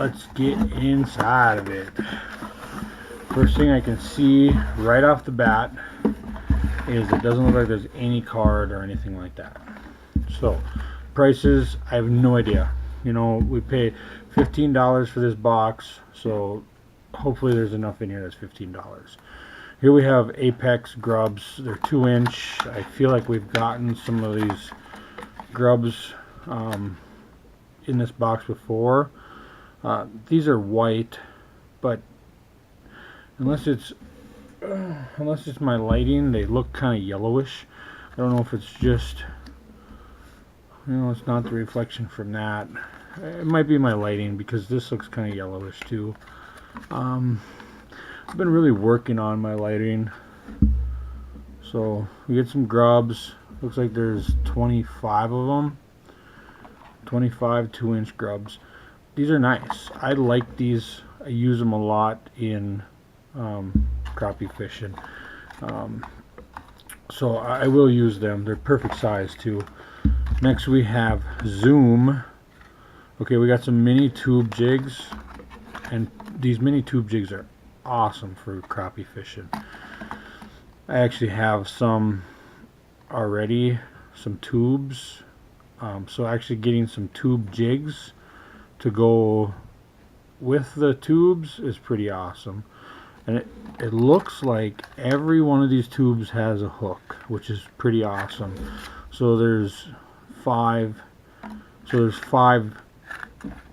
let's get inside of it. First thing I can see right off the bat is it doesn't look like there's any card or anything like that. So prices, I have no idea. You know, we paid $15 for this box, so hopefully there's enough in here that's $15. Here we have Apex grubs. They're 2-inch. I feel like we've gotten some of these grubs in this box before. These are white, but unless it's my lighting, they look kind of yellowish. I don't know if it's just, you know, it's not the reflection from that. It might be my lighting, because this looks kind of yellowish too. I've been really working on my lighting. So we get some grubs. Looks like there's 25 of them. 25 2-inch grubs. These are nice. I like these. I use them a lot in crappie fishing. So I will use them. They're perfect size too. Next we have Zoom. Okay, we got some mini tube jigs, and these mini tube jigs are awesome for crappie fishing. I actually have some already, some tubes. So actually getting some tube jigs to go with the tubes is pretty awesome. And it looks like every one of these tubes has a hook, which is pretty awesome. So there's five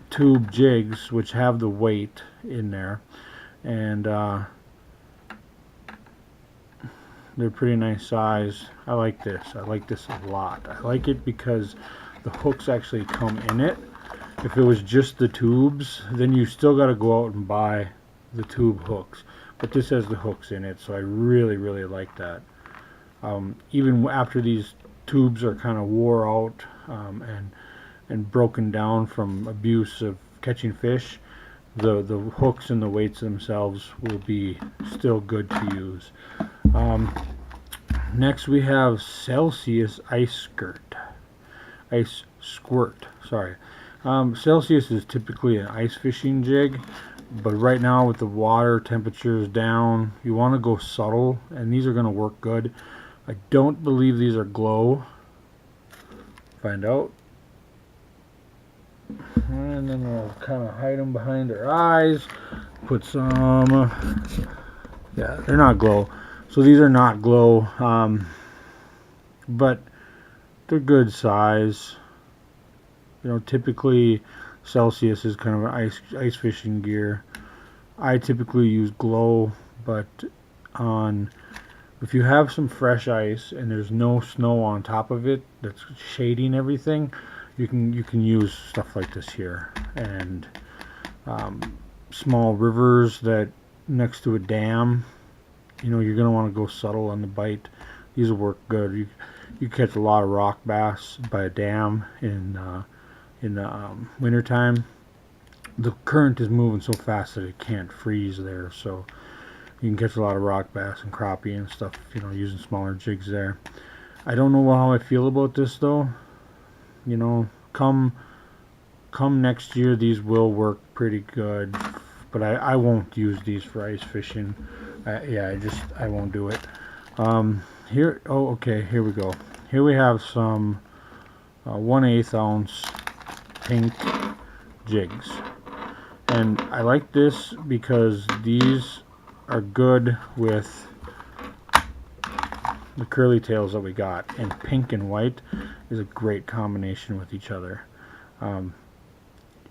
tube jigs which have the weight in there, and they're pretty nice size. I like this. I like this a lot. I like it because the hooks actually come in it. If it was just the tubes, then you still got to go out and buy the tube hooks. But this has the hooks in it, so I really, really like that. Even after these tubes are kind of wore out and broken down from abuse of catching fish, the hooks and the weights themselves will be still good to use. Next we have Celsius Ice Squirt. Sorry. Celsius is typically an ice fishing jig, but right now with the water temperatures down, you want to go subtle, and these are going to work good. I don't believe these are glow. Find out. And then we'll kind of hide them behind their eyes. Put some, yeah, they're not glow. So these are not glow, but they're good size. You know, typically Celsius is kind of an ice fishing gear. I typically use glow, but if you have some fresh ice and there's no snow on top of it that's shading everything, you can use stuff like this here. And small rivers that next to a dam, you know, you're gonna want to go subtle on the bite. These will work good. You catch a lot of rock bass by a dam in the winter time. The current is moving so fast that it can't freeze there, so you can catch a lot of rock bass and crappie and stuff, you know, using smaller jigs there. I don't know how I feel about this though. You know, come next year, these will work pretty good, but I won't use these for ice fishing. I won't do it. Here, oh, okay, here we go. Here we have some 1/8 ounce pink jigs, and I like this because these are good with the curly tails that we got, and pink and white is a great combination with each other. You're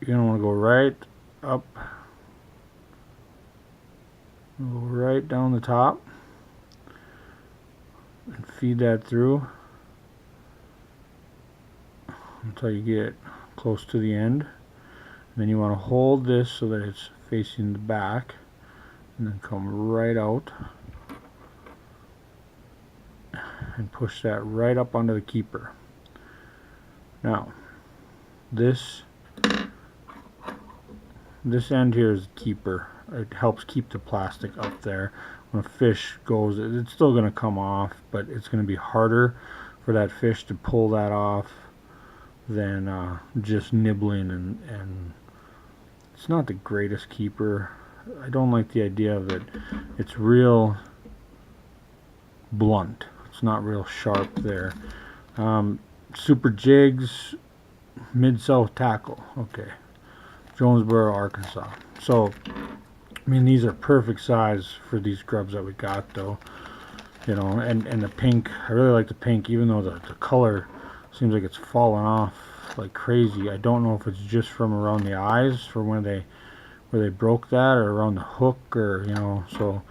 gonna want to go right up, go right down the top, and feed that through until you get close to the end. And then you want to hold this so that it's facing the back, and then come right out and push that right up onto the keeper. Now this end here is the keeper. It helps keep the plastic up there. When a fish goes, it's still going to come off, but it's going to be harder for that fish to pull that off than just nibbling and it's not the greatest keeper. I don't like the idea of it. It's real blunt. It's not real sharp there. Super jigs, Mid-South tackle. Okay, Jonesboro, Arkansas. So, I mean, these are perfect size for these grubs that we got, though. You know, and the pink. I really like the pink, even though the color seems like it's falling off like crazy. I don't know if it's just from around the eyes, from where they broke that, or around the hook, or you know. So,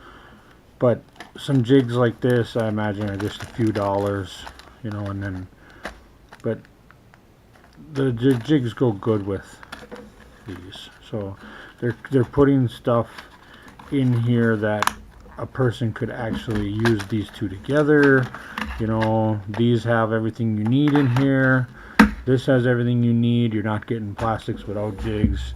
but some jigs like this, I imagine, are just a few dollars, you know, and then, but the jigs go good with these. So they're putting stuff in here that a person could actually use these two together. You know, these have everything you need in here. This has everything you need. You're not getting plastics without jigs.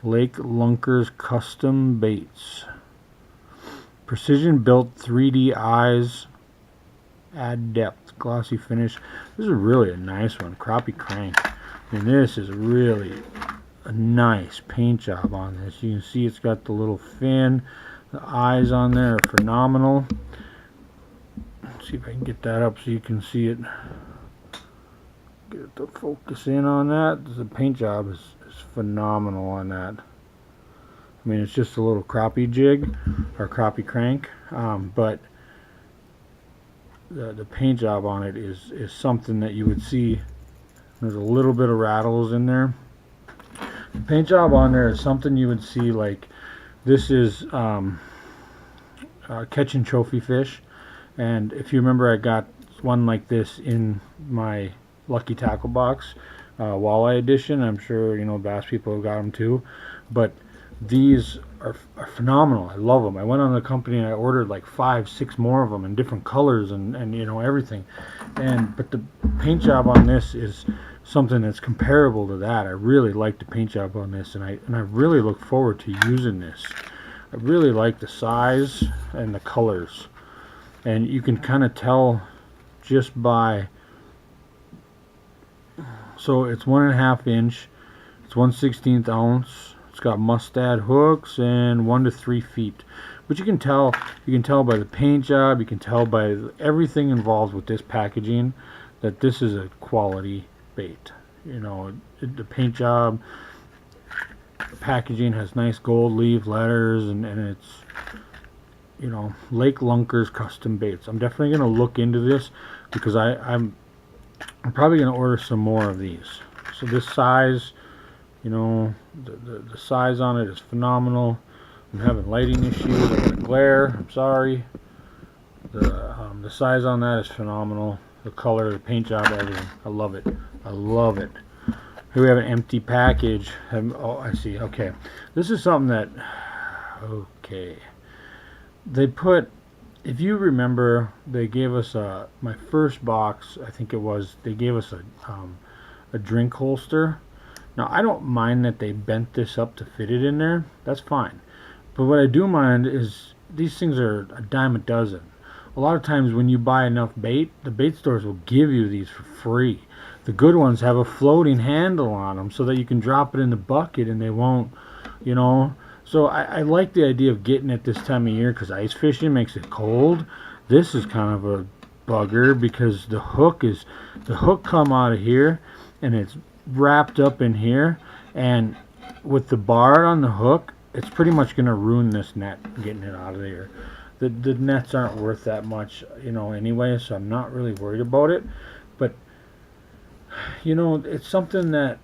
Lake Lunkers Custom Baits. Precision built 3D eyes. Add depth. Glossy finish. This is really a nice one. Crappie crank. I mean, this is really a nice paint job on this. You can see it's got the little fin. The eyes on there are phenomenal. Let's see if I can get that up so you can see it. Get it to focus in on that. The paint job is phenomenal on that. I mean, it's just a little crappie jig or crappie crank, but the paint job on it is something that you would see. There's a little bit of rattles in there. The paint job on there is something you would see, like this is catching trophy fish, and if you remember, I got one like this in my Lucky Tackle Box walleye edition. I'm sure you know bass people have got them too, but these are phenomenal. I love them. I went on the company and I ordered like 5-6 more of them in different colors and you know everything, but the paint job on this is something that's comparable to that. I really like the paint job on this, and I really look forward to using this. I really like the size and the colors, and you can kind of tell just by, so it's 1.5 inch, it's 1/16 ounce, it's got mustad hooks and 1 to 3 feet, but you can tell by the paint job, you can tell by everything involved with this packaging that this is a quality bait. You know, the paint job, the packaging has nice gold leaf letters, and it's, you know, Lake Lunkers Custom Baits. I'm definitely going to look into this because I'm probably going to order some more of these. So this size, you know, the size on it is phenomenal. I'm having lighting issues. I'm going to glare. I'm sorry. The size on that is phenomenal. The color, the paint job, everything. I love it. I love it. Here we have an empty package. Oh, I see. Okay. This is something that, okay. They put, if you remember, they gave us my first box, I think it was, they gave us a drink holster. Now, I don't mind that they bent this up to fit it in there. That's fine. But what I do mind is these things are a dime a dozen. A lot of times when you buy enough bait, the bait stores will give you these for free. The good ones have a floating handle on them so that you can drop it in the bucket and they won't, you know. So I like the idea of getting it this time of year because ice fishing makes it cold. This is kind of a bugger because the hook come out of here and it's wrapped up in here, and with the bar on the hook, it's pretty much going to ruin this net getting it out of there. The nets aren't worth that much, you know, anyway, so I'm not really worried about it. But, you know, it's something that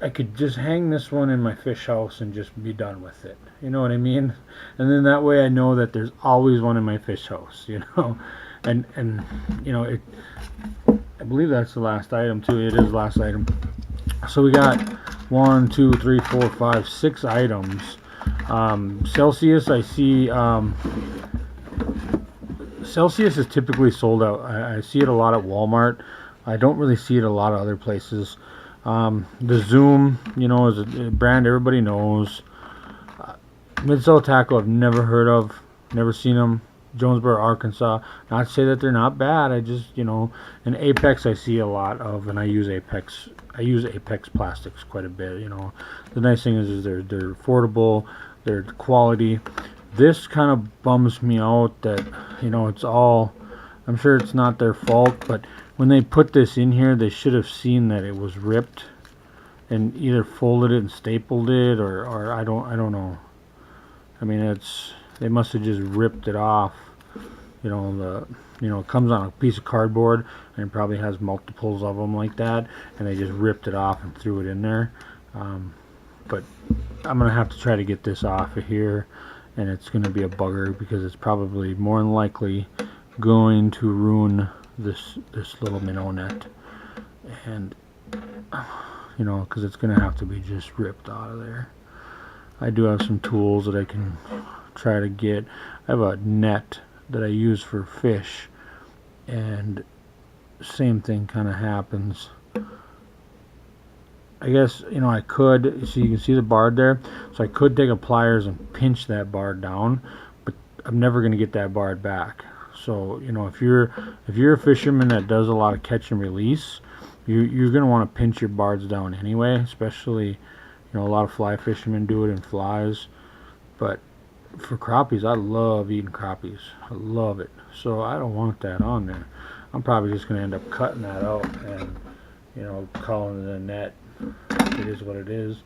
I could just hang this one in my fish house and just be done with it. You know what I mean? And then that way I know that there's always one in my fish house, you know. And you know, I believe that's the last item too. It is the last item. So we got 1, 2, 3, 4, 5, 6 items. Celsius, I see, Celsius is typically sold out. I see it a lot at Walmart. I don't really see it a lot of other places. The Zoom, you know, is a brand everybody knows. Mid-South Tackle, I've never heard of, never seen them. Jonesboro, Arkansas. Not to say that they're not bad. I just, and Apex I see a lot of, and I use Apex. I use Apex plastics quite a bit. The nice thing is they're affordable, they're quality. This kind of bums me out that it's all. I'm sure it's not their fault, but when they put this in here, they should have seen that it was ripped and either folded it and stapled it, or I don't know. I mean, they must have just ripped it off. It comes on a piece of cardboard and it probably has multiples of them like that, and they just ripped it off and threw it in there. But I'm gonna have to try to get this off of here, and it's gonna be a bugger because it's probably more than likely going to ruin this little minnow net, and because it's gonna have to be just ripped out of there. I do have some tools that I can try to get. I have a net that I use for fish, and same thing kind of happens. I guess I could, so you can see the barb there, so I could take a pliers and pinch that barb down, but I'm never going to get that barb back. So if you're a fisherman that does a lot of catch and release, you're going to want to pinch your barbs down anyway, especially a lot of fly fishermen do it in flies. But for crappies, I love eating crappies. I love it. So I don't want that on there. I'm probably just going to end up cutting that out and calling it a net. It is what it is.